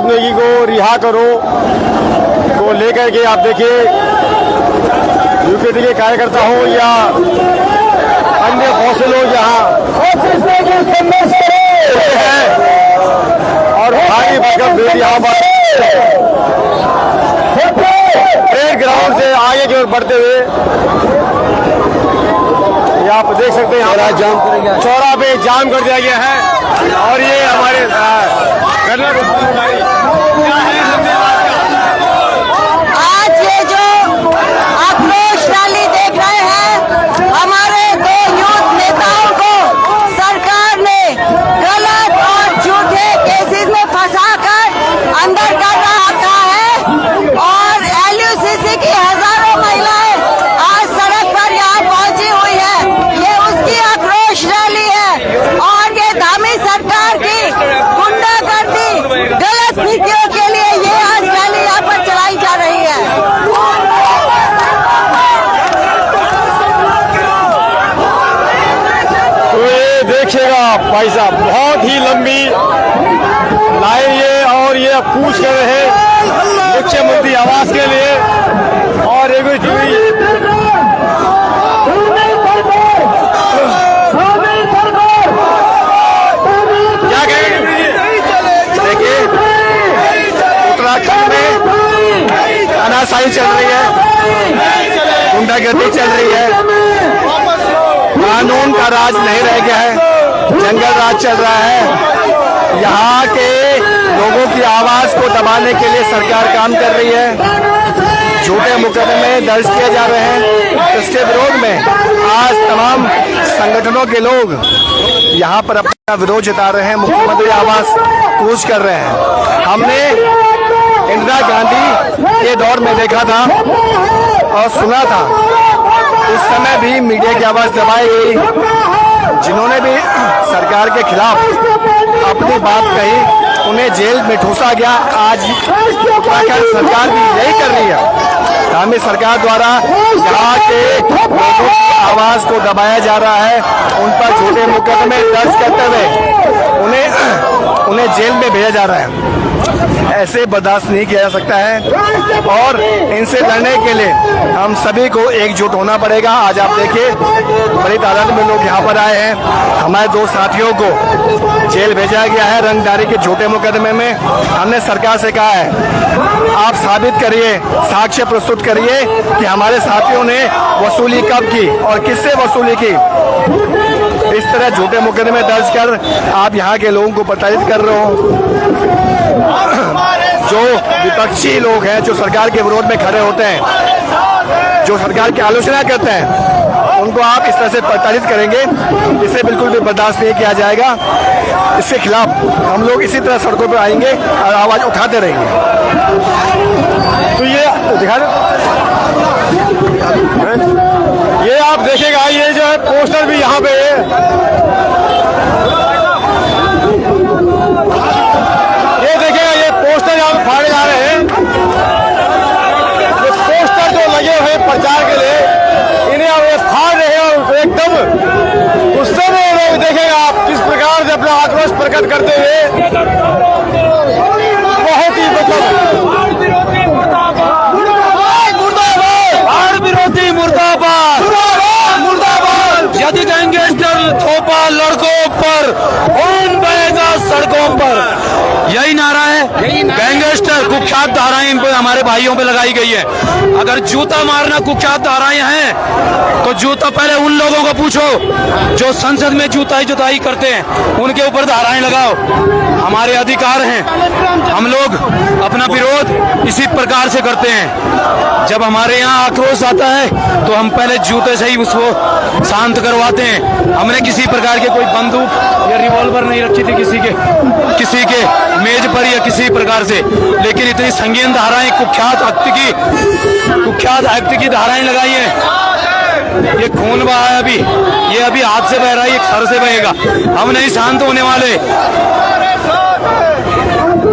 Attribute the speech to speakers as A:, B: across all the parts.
A: रुकनेगी को रिहा करो को लेकर के आप देखिए यूपीटी के कार्यकर्ता हो या अन्य कौशल हो यहाँ और भारी भरकम यहाँ पर परेड ग्राउंड से आगे की ओर बढ़ते हुए आप देख सकते हैं यहाँ चौराहा पे जाम कर दिया गया है और ये हमारे
B: आज ये जो आक्रोश रैली देख रहे हैं, हमारे दो यूथ नेताओं को सरकार ने गलत और झूठे केसेस में फंसाकर अंदर कर रखा है और एलयूसीसी की हजारों महिलाएं आज सड़क पर यहाँ पहुंची हुई है। ये उसकी आक्रोश रैली है और ये धामी सरकार की गुंडागर्दी गलत नीतियों के लिए ये आज रैली यहाँ पर चलाई जा रही है।
A: तो ये देखिएगा भाई साहब, बहुत ही लंबी लाइन ये और ये पूछ कर रहे हैं मुख्यमंत्री आवास के लिए और एक क्या कहेंगे। देखिए उत्तराखंड में तानाशाही चल रही है, गुंडागर्दी चल रही है, कानून का राज नहीं रह गया है, जंगल राज चल रहा है। यहाँ के लोगों की आवाज को दबाने के लिए सरकार काम कर रही है। झूठे मुकदमे दर्ज किए जा रहे हैं। इसके विरोध में आज तमाम संगठनों के लोग यहाँ पर अपना विरोध जता रहे हैं, मुख्यमंत्री आवास कूच कर रहे हैं। हमने इंदिरा गांधी के दौर में देखा था और सुना था, उस समय भी मीडिया की आवाज दबाई गई। जिन्होंने भी सरकार के खिलाफ अपनी बात कही उन्हें जेल में ठूसा गया। आज उत्तराखंड सरकार भी यही कर रही है। धामी सरकार द्वारा यहाँ के लोगों की आवाज को दबाया जा रहा है, उन पर झूठे मुकदमे दर्ज करते हुए उन्हें जेल में भेजा जा रहा है। ऐसे बर्दाश्त नहीं किया जा सकता है और इनसे लड़ने के लिए हम सभी को एकजुट होना पड़ेगा। आज आप देखिए बड़ी तादाद में लोग यहाँ पर आए हैं। हमारे दो साथियों को जेल भेजा गया है रंगदारी के झूठे मुकदमे में। हमने सरकार से कहा है आप साबित करिए, साक्ष्य प्रस्तुत करिए कि हमारे साथियों ने वसूली कब की और किससे वसूली की। इस तरह झूठे मुकदमे दर्ज कर आप यहाँ के लोगों को प्रताड़ित कर रहे हो। जो विपक्षी लोग हैं, जो सरकार के विरोध में खड़े होते हैं, जो सरकार की आलोचना करते हैं, उनको आप इस तरह से प्रताड़ित करेंगे, इसे बिल्कुल भी बर्दाश्त नहीं किया जाएगा। इसके खिलाफ हम लोग इसी तरह सड़कों पर आएंगे और आवाज उठाते रहेंगे। तो ये दिखा ये आप देखेगा, ये जो है पोस्टर भी यहाँ पे है। ये देखेगा, ये पोस्टर यहाँ पे फाड़े जा रहे हैं। ये पोस्टर जो लगे हुए प्रचार के लिए, इन्हें अब ये फाड़ रहे हैं और एकदम गुस्से में लोग देखेगा आप किस प्रकार से अपना आक्रोश प्रकट करते हुए। बहुत ही विरोधी मुर्दाबाद, यदि गैंगस्टर थोपा लड़कों पर, खून बहेगा सड़कों पर, यही नारा है। गैंगस्टर कुख्यात धाराएं इन पर हमारे भाइयों पे लगाई गई है। अगर जूता मारना कुख्यात धाराएं हैं तो जूता पहले उन लोगों को पूछो जो संसद में जूताई जुताई करते हैं, उनके ऊपर धाराएं लगाओ। हमारे अधिकार हैं, हम लोग अपना विरोध इसी प्रकार से करते हैं। जब हमारे यहाँ आक्रोश आता है तो हम पहले जूते से ही उसको शांत करवाते हैं। हमने किसी प्रकार के कोई बंदूक या रिवॉल्वर नहीं रखी थी किसी के मेज पर या किसी प्रकार से, लेकिन इतनी संगीन धाराएं कुख्यात एक्ट की धाराएं लगाई हैं। ये खून बहा है अभी, ये अभी हाथ से बह रहा है, ये सर से बहेगा। हम नहीं शांत होने वाले,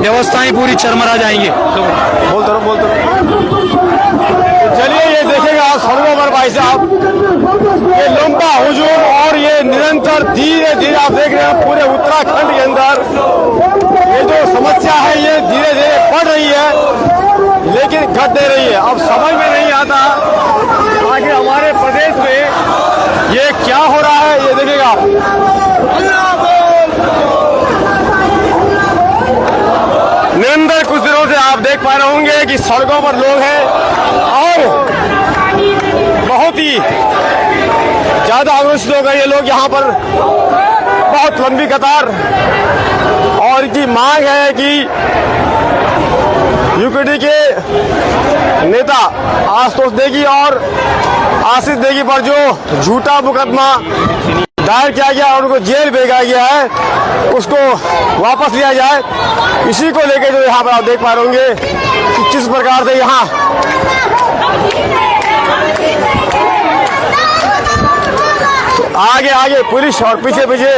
A: व्यवस्थाएं पूरी चरमरा जाएंगी। बोलते रहो। चलिए ये देखेगा आप सड़कों पर भाई साहब, ये लंबा हुजूम और ये निरंतर धीरे धीरे आप देख रहे हैं पूरे उत्तराखंड के अंदर ये जो समस्या है ये धीरे धीरे साथ दे रही है। अब समझ में नहीं आता आगे हमारे प्रदेश में ये क्या हो रहा है, ये देखिएगा। निरंतर कुछ दिनों से आप देख पा रहे होंगे कि सड़कों पर लोग हैं और बहुत ही ज्यादा आक्रोशित हो गए ये लोग यहाँ पर, बहुत लंबी कतार। और इनकी मांग है कि यूपीडी के नेता आशुतोष नेगी और आशीष नेगी पर जो झूठा मुकदमा दायर किया गया और उनको जेल भेजा गया है, उसको वापस लिया जाए। इसी को लेकर जो यहाँ पर आप देख पा रहे होंगे कि किस प्रकार से यहाँ आगे आगे पुलिस और पीछे पीछे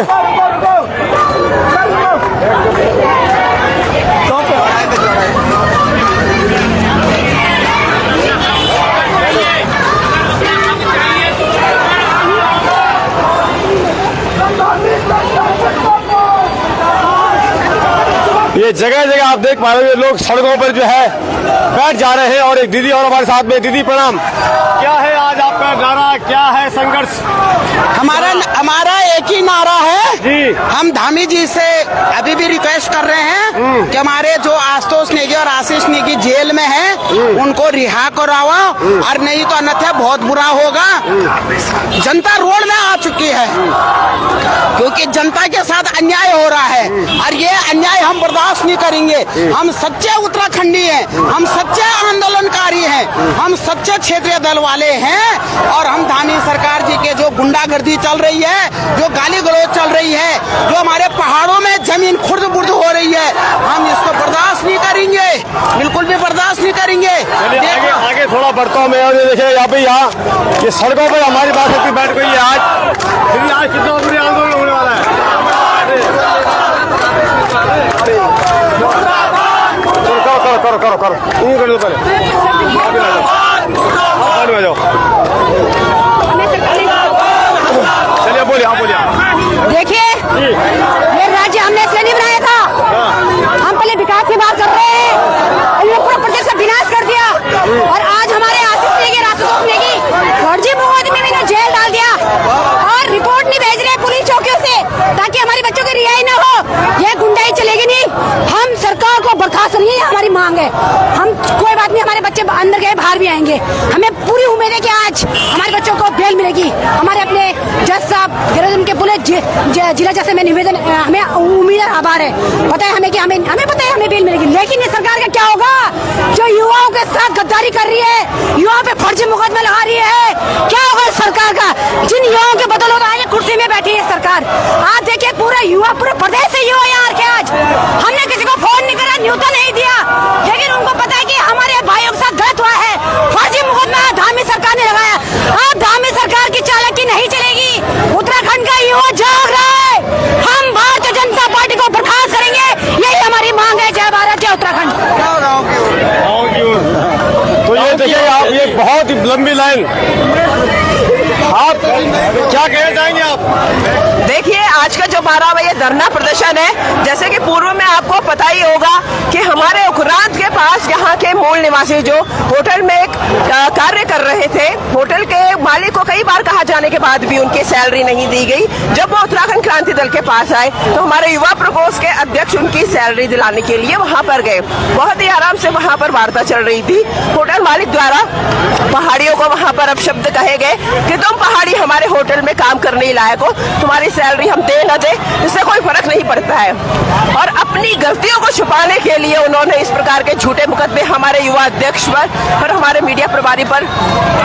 A: ये जगह जगह आप देख पा रहे हो लोग सड़कों पर जो है बैठ जा रहे हैं। और एक दीदी और हमारे साथ में। दीदी प्रणाम, क्या है आज आपका नारा, क्या है संघर्ष?
C: हमारा एक ही नारा है
A: जी।
C: हम धामी जी से अभी भी रिक्वेस्ट कर रहे हैं कि हमारे जो आशुतोष नेगी और आशीष नेगी जेल में हैं उनको रिहा कराओ, और नहीं तो अन्यथा बहुत बुरा होगा। जनता रोड में आ चुकी है क्योंकि जनता के साथ अन्याय हो रहा है और ये अन्याय हम बर्दाश्त नहीं करेंगे। हम सच्चे उत्तराखंडी हैं, हम सच्चे आंदोलनकारी हैं, हम सच्चे क्षेत्रीय दल वाले हैं। और हम धामी सरकार जी के जो गुंडागर्दी चल रही है, जो गाली गलौज चल रही है, जो हमारे पहाड़ों में जमीन खुर्द बुर्द हो रही है, हम इसको बर्दाश्त नहीं करेंगे, बिल्कुल भी बर्दाश्त नहीं करेंगे।
A: आगे आगे थोड़ा बढ़ता हूँ मैं। और ये देखिए यहाँ पे ये सड़कों पर हमारी बात होती बैठ गई है। आज कितना बड़ा आंदोलन होने वाला है? करो करो करो कर दो पहले, आ जाओ। चलिए बोलिए, हाँ बोलिए।
B: देखिए, ये राज्य हमने इसलिए नहीं बनाया था। हम पहले विकास की बात कर रहे हैं, इन लोग पूरा प्रदेश का विनाश कर दिया। और आज हमारे आशीष नेगी, आशुतोष नेगी फर्जी मुकदमे में जेल डाल दिया और रिपोर्ट नहीं भेज रहे पुलिस चौकियों से ताकि हमारे बच्चों की रिहाई न हो। ये गुंडाई चलेगी नहीं। हम सरकार को बर्खास्त नहीं, ये हमारी मांग है। हम कोई बात नहीं, हमारे बच्चे अंदर गए बाहर भी आएंगे। हमें पूरी उम्मीद है कि आज हमारे बच्चों को बेल मिलेगी। हमारे अपने जज साहब देहरादून के पुलिस जिला जज से मैं निवेदन, हमें उम्मीद है, आभार है। पता है हमें कि हमें पता है हमें बेल मिलेगी। लेकिन ये सरकार का क्या होगा जो युवाओं के साथ गद्दारी कर रही है, युवाओं पे फर्जी मुकदमा लगा रही है? क्या होगा सरकार का? जिन युवाओं के बदौलत आज कुर्सी में बैठी है सरकार। आज देखिए पूरा युवा, पूरे प्रदेश से युवा यहाँ के आज हमने किसी को फोन नहीं करा, न्योता नहीं दिया, लेकिन उनको पता है कि हमारे भाइयों के साथ गलत हुआ है, फर्जी मुकदमा धामी सरकार ने लगाया। अब धामी सरकार की चालाकी नहीं चलेगी। उत्तराखंड का युवा जाग रहा है। हम भारतीय जनता पार्टी को बर्खास्त करेंगे, यही हमारी मांग है। जय भारत, जय उत्तराखंड।
A: तो ये देखिए आप, ये बहुत ही लंबी लाइन। आप क्या कहना चाहेंगे आप?
D: देखिए, आज का जो 12 बजे धरना प्रदर्शन है, जैसे कि पूर्व में आपको पता ही होगा कि हमारे उखरांत के पास यहाँ के मूल निवासी जो होटल में एक कार्य कर रहे थे, होटल के मालिक को कई बार कहा जाने के बाद भी उनकी सैलरी नहीं दी गई। जब वो उत्तराखंड क्रांति दल के पास आए तो हमारे युवा प्रकोष्ठ के अध्यक्ष उनकी सैलरी दिलाने के लिए वहाँ पर गए। बहुत ही आराम से वहाँ पर वार्ता चल रही थी। होटल मालिक द्वारा पहाड़ियों को वहाँ पर अपशब्द कहे गए कि तुम पहाड़ी हमारे होटल में काम करने लायक हो, तुम्हारी सैलरी हम दे न दे इससे कोई फर्क नहीं पड़ता है। और अपनी गलतियों को छुपाने के लिए उन्होंने इस प्रकार के झूठे मुकदमे हमारे युवा अध्यक्ष पर और हमारे मीडिया प्रभारी पर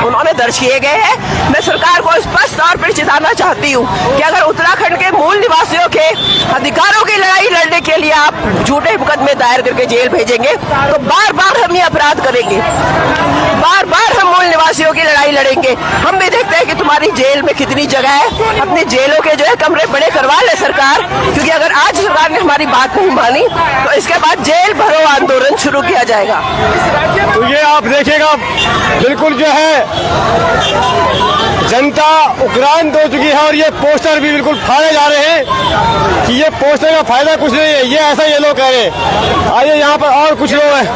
D: उन्होंने दर्ज किए गए हैं। मैं सरकार को स्पष्ट तौर पर चेताना चाहती हूँ कि अगर उत्तराखंड के मूल निवासियों के अधिकारों की लड़ाई लड़ने के लिए आप झूठे मुकदमे दायर करके जेल भेजेंगे तो बार बार हम ये अपराध करेंगे, बार बार हम मूल निवासियों की लड़ाई लड़ेंगे। हम भी देखते हैं कि तुम्हारी जेल में कितनी जगह है, अपने जेलों के जो है कमरे बड़े करवा ले सरकार, क्योंकि अगर आज सरकार ने हमारी बात नहीं मानी तो इसके बाद जेल भरो आंदोलन शुरू किया जाएगा।
A: तो ये आप देखिएगा बिल्कुल जो है जनता उक्रांत हो चुकी है और ये पोस्टर भी बिल्कुल फाड़े जा रहे हैं कि ये पोस्टर का फायदा कुछ नहीं है, ये ऐसा ये लोग कह रहे हैं। आइए यहाँ पर और कुछ लोग हैं।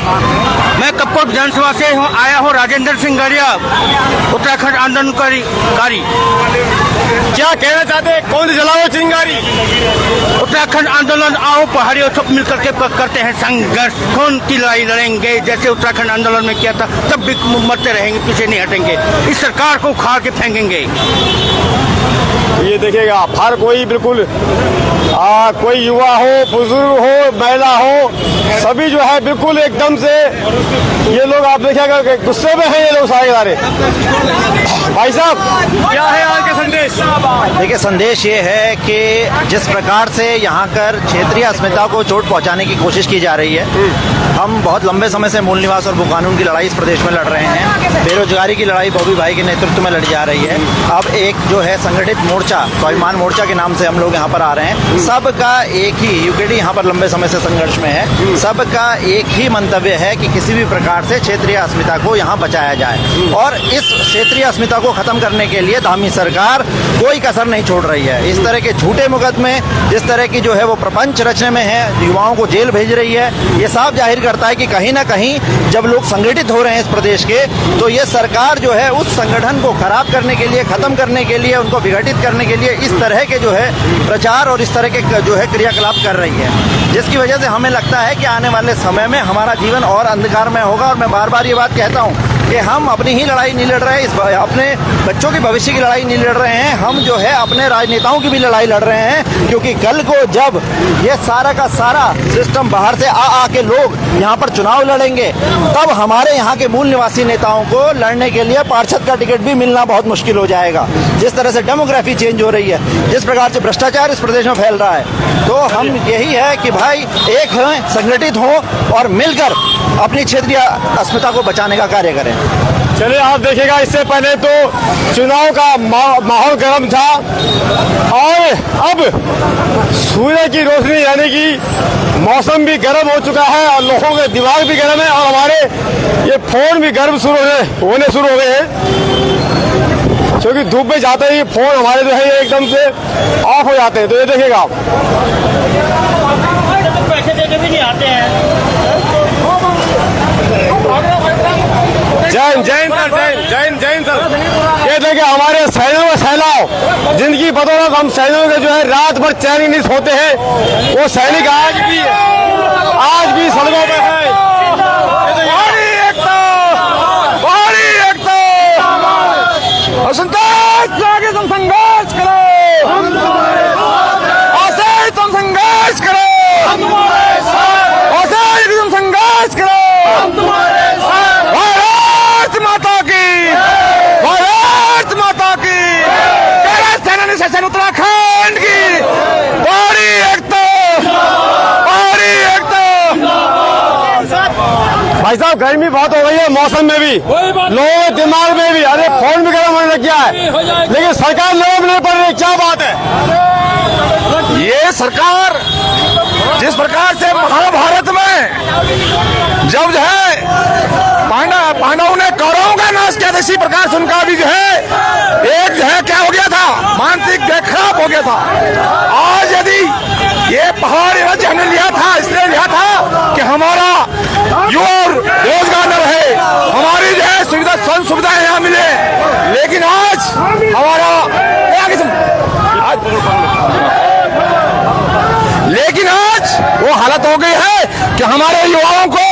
E: मैं कपकोट विधानसभा से आया हूँ, राजेंद्र सिंह गड़िया, उत्तराखंड आंदोलनकारी।
A: क्या कहना चाहते हैं, कौन जलाओ चिंगारी?
E: उत्तराखंड आंदोलन आओ पहाड़ियों सब मिलकर के करते हैं संघर्ष, खून की लड़ाई लड़ेंगे जैसे उत्तराखंड आंदोलन में किया था, तब भी मरते रहेंगे, पीछे नहीं हटेंगे, इस सरकार को उखाड़ के फेंकेंगे।
A: ये देखिएगा, हर कोई बिल्कुल कोई युवा हो, बुजुर्ग हो, महिला हो, सभी जो है बिल्कुल एकदम से ये लोग आप देखिएगा गुस्से में हैं ये लोग सारे सारे। भाई साहब, क्या है आज का संदेश?
F: देखिए, संदेश ये है कि जिस प्रकार से यहाँ कर क्षेत्रीय अस्मिता को चोट पहुँचाने की कोशिश की जा रही है, हम बहुत लंबे समय से मूल निवास और भूकानून की लड़ाई इस प्रदेश में लड़ रहे हैं। बेरोजगारी की लड़ाई बॉबी भाई के नेतृत्व में लड़ी जा रही है। अब एक जो है संगठित मोर्चा, स्वाभिमान मोर्चा के नाम से हम लोग यहाँ पर आ रहे हैं। सबका एक ही, यूकेडी यहाँ पर लंबे समय से संघर्ष में है, सबका एक ही मंतव्य है कि किसी भी प्रकार से क्षेत्रीय अस्मिता को यहाँ बचाया जाए, और इस क्षेत्रीय अस्मिता को खत्म करने के लिए धामी सरकार कोई कसर नहीं छोड़ रही है। इस तरह के झूठे मुकदमे, जिस तरह की जो है वो प्रपंच रचने में है, युवाओं को जेल भेज रही है, ये साफ जाहिर करता है कि कहीं ना कहीं जब लोग संगठित हो रहे हैं इस प्रदेश के, तो ये सरकार जो है उस संगठन को खराब करने के लिए, खत्म करने के लिए, उनको विघटित करने के लिए इस तरह के जो है प्रचार और इस तरह के जो है क्रियाकलाप कर रही है, जिसकी वजह से हमें लगता है कि आने वाले समय में हमारा जीवन और अंधकारमय होगा। और मैं बार बार ये बात कहता हूँ कि हम अपनी ही लड़ाई नहीं लड़ रहे हैं, अपने बच्चों के भविष्य की लड़ाई नहीं लड़ रहे हैं, हम जो है अपने राजनेताओं की भी लड़ाई लड़ रहे हैं, क्योंकि कल को जब ये सारा का सारा सिस्टम बाहर से आ के लोग यहाँ पर चुनाव लड़ेंगे, तब हमारे यहाँ के मूल निवासी नेताओं को लड़ने के लिए पार्षद का टिकट भी मिलना बहुत मुश्किल हो जाएगा। जिस तरह से डेमोग्राफी चेंज हो रही है, जिस प्रकार से भ्रष्टाचार इस प्रदेश में फैल रहा है, तो हम यही है कि भाई एक हैं, संगठित हों और मिलकर अपनी क्षेत्रीय अस्मिता को बचाने का कार्य करें।
A: चलिए, आप देखिएगा, इससे पहले तो चुनाव का माहौल गर्म था, और अब सूर्य की रोशनी यानी कि मौसम भी गर्म हो चुका है और लोगों के दिमाग भी गर्म है, और हमारे ये फोन भी गर्म होने शुरू हो गए हैं, क्योंकि धूप में जाते ही फोन हमारे जो है ये एकदम से ऑफ हो जाते हैं। तो ये देखिएगा आप,
E: पैसे देके भी नहीं आते हैं।
A: जैन सर, ये देखिए हमारे सैनिकों का सैलाव, जिनकी बदौलत हम सैनिकों के जो है रात भर चैन नहीं सोते हैं, वो सैनिक आज भी सड़कों पर है। तुम संघर्ष करो, ऐसे तुम संघर्ष करो, ऐसे तुम संघर्ष करो। भारत माता की, भारत माता की, सेना शासन उत्तराखंड की बड़ी एकता, बड़ी एकता। भाई साहब, गर्मी बहुत हो गई है, मौसम में भी, लोगों के दिमाग में भी, अरे फोन भी गर्म होने लग गया है, लेकिन सरकार लोग नहीं पड़ रही। क्या बात है? ये सरकार जिस प्रकार से महाभारत में जब जो है पांडवों ने कौरवों का नाश किया था, इसी प्रकार से उनका भी जो है एक जो है क्या हो गया था, मानसिक खराब हो गया था। आज यदि ये पहाड़ी राज्य हमने लिया था, इसलिए लिया था कि हमारा युवा रोजगार न रहे, हमारी जो है सुविधाएं यहाँ मिले, लेकिन आज हमारा लेकिन आज वो हालत हो गई है कि हमारे युवाओं को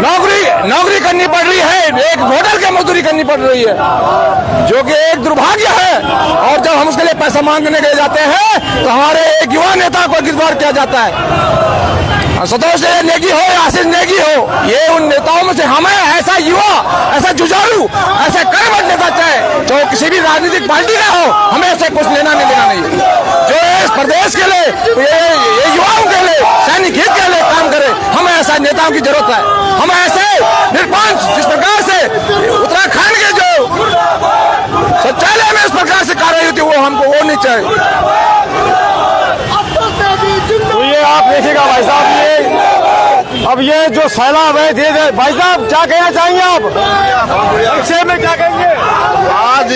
A: नौकरी करनी पड़ रही है, एक होटल की मजदूरी करनी पड़ रही है, जो कि एक दुर्भाग्य है। और जब हम उसके लिए पैसा मांगने के लिए जाते हैं, तो हमारे एक युवा नेता को गिरफ्तार किया जाता है। संतोष नेगी हो या आशीष नेगी हो, ये उन नेताओं में से हमें ऐसा युवा, ऐसा जुझारू, ऐसा कर्मठ नेता चाहे, जो किसी भी राजनीतिक पार्टी का हो, हमें ऐसे कुछ लेना नहीं, जो इस प्रदेश के लिए, ये युवाओं के लिए, सैनिक हित के लिए काम करे। हमें ऐसा नेताओं की जरूरत है, हमें ऐसे निष्पक्ष, जिस प्रकार से उत्तराखंड के जो शौचालय में इस प्रकार से कार्रवाई होती है, वो हमको वो नहीं चाहिए। तो ये आप देखिएगा भाई साहब, ये अब ये जो सैलाब है धीरे धीरे, भाई साहब क्या कहना चाहेंगे आप, संक्षेप में क्या कहेंगे?
G: आज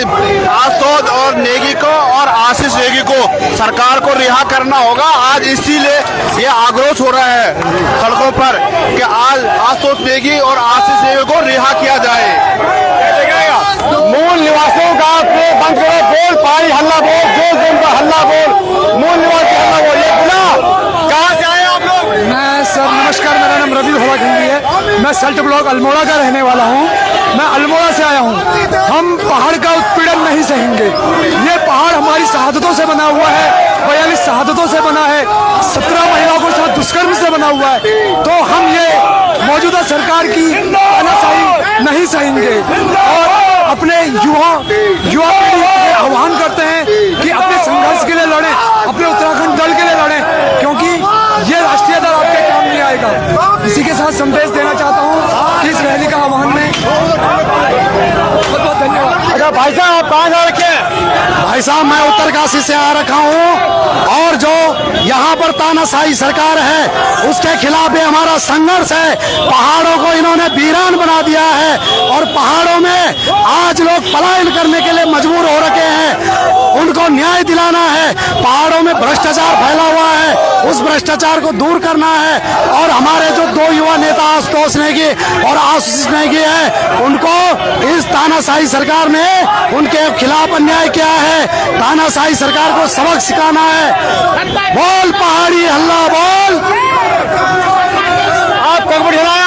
G: आशुतोष और नेगी को और आशीष नेगी को सरकार को रिहा करना होगा। आज इसीलिए ये आक्रोश हो रहा है सड़कों पर कि आज आशुतोष नेगी और आशीष नेगी को रिहा किया जाए।
A: मूल निवासियों का आपने बंद करो बोल, पानी हल्ला बोल, जोर से उनका हल्ला बोल, मूल निवासी हल्ला बोल। ये बिना कहाँ से आए आप लोग?
H: मैं सर नमस्कार, मेरा नाम रवि होवा खंडी है। मैं सल्ट ब्लॉक अल्मोड़ा का रहने वाला हूँ। मैं अल्मोड़ा से आया हूँ। हम पहाड़ का उत्पीड़न नहीं सहेंगे। ये पहाड़ हमारी शहादतों से बना हुआ है, 42 शहादतों से बना है, 17 महिलाओं के साथ दुष्कर्म से बना हुआ है। तो हम ये मौजूदा सरकार की तानाशाही नहीं सहेंगे और अपने युवा पीढ़ी से आह्वान करते हैं कि अपने संघर्ष के लिए लड़ें, अपने उत्तराखंड दल के लिए लड़ें, क्योंकि ये राष्ट्रीय दल आपके काम नहीं आएगा। इसी के साथ संदेश देना चाहता हूँ कि इस रैली का आह्वान में बहुत बहुत धन्यवाद।
A: अच्छा भाई साहब आप कहाँ जा रखे हैं?
H: भाई साहब मैं उत्तरकाशी से आ रखा हूँ और जो यहाँ पर तानाशाही सरकार है उसके खिलाफ भी हमारा संघर्ष है। पहाड़ों को इन्होंने वीरान बना दिया है और पहाड़ों में आज लोग पलायन करने के लिए मजबूर हो रखे हैं। उनको न्याय दिलाना है। पहाड़ों में भ्रष्टाचार फैला हुआ है, उस भ्रष्टाचार को दूर करना है। और हमारे जो दो युवा नेता आशुतोष नेगी और आशीष नेगी है, उनको इस तानाशाही सरकार ने उनके खिलाफ अन्याय किया है। तानाशाही सरकार को सबक सिखाना है। बोल पहाड़ी हल्ला बोल।
A: आप कब बढ़ रहा है?